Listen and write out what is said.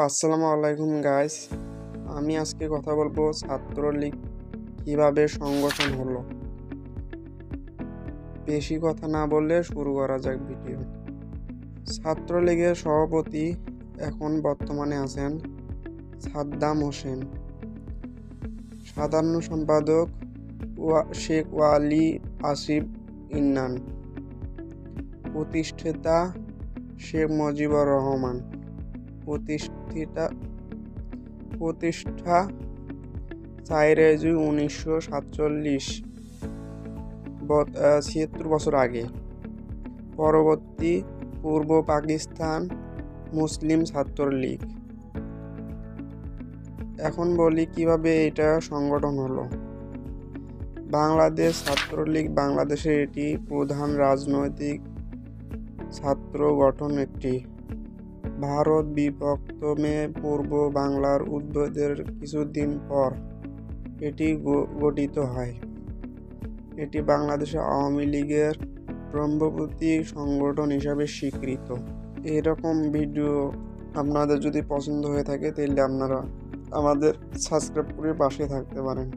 আসসালামু আলাইকুম গাইস। আমি আজকে কথা বলবো ছাত্রলীগ কিভাবে সংগঠন হলো। বেশি কথা না বললে শুরু করা যাক ভিডিও। ছাত্রলীগের সভাপতি এখন বর্তমানে আছেন সাদ্দাম হোসেন, সাধারণ সম্পাদক শেখ ওয়ালি আসিফ ইন্নান, প্রতিষ্ঠাতা শেখ মুজিবুর রহমান, প্রতিষ্ঠা 4 জুন 1947, 76 বছর আগে। পরবর্তী পূর্ব পাকিস্তান মুসলিম ছাত্রলীগ। এখন বলি কিভাবে এটা সংগঠন হলো। বাংলাদেশ ছাত্রলীগ বাংলাদেশের এটি প্রধান রাজনৈতিক ছাত্র গঠন একটি। ভারত বিভক্ত পূর্ব বাংলার উদ্বোধনের কিছুদিন পর এটি গঠিত হয়। এটি বাংলাদেশের আওয়ামী লীগের ব্রহ্মপুত্রী সংগঠন হিসাবে স্বীকৃত। এরকম ভিডিও আপনাদের যদি পছন্দ হয়ে থাকে তাহলে আপনারা আমাদের সাবস্ক্রাইব করে পাশে থাকতে পারেন।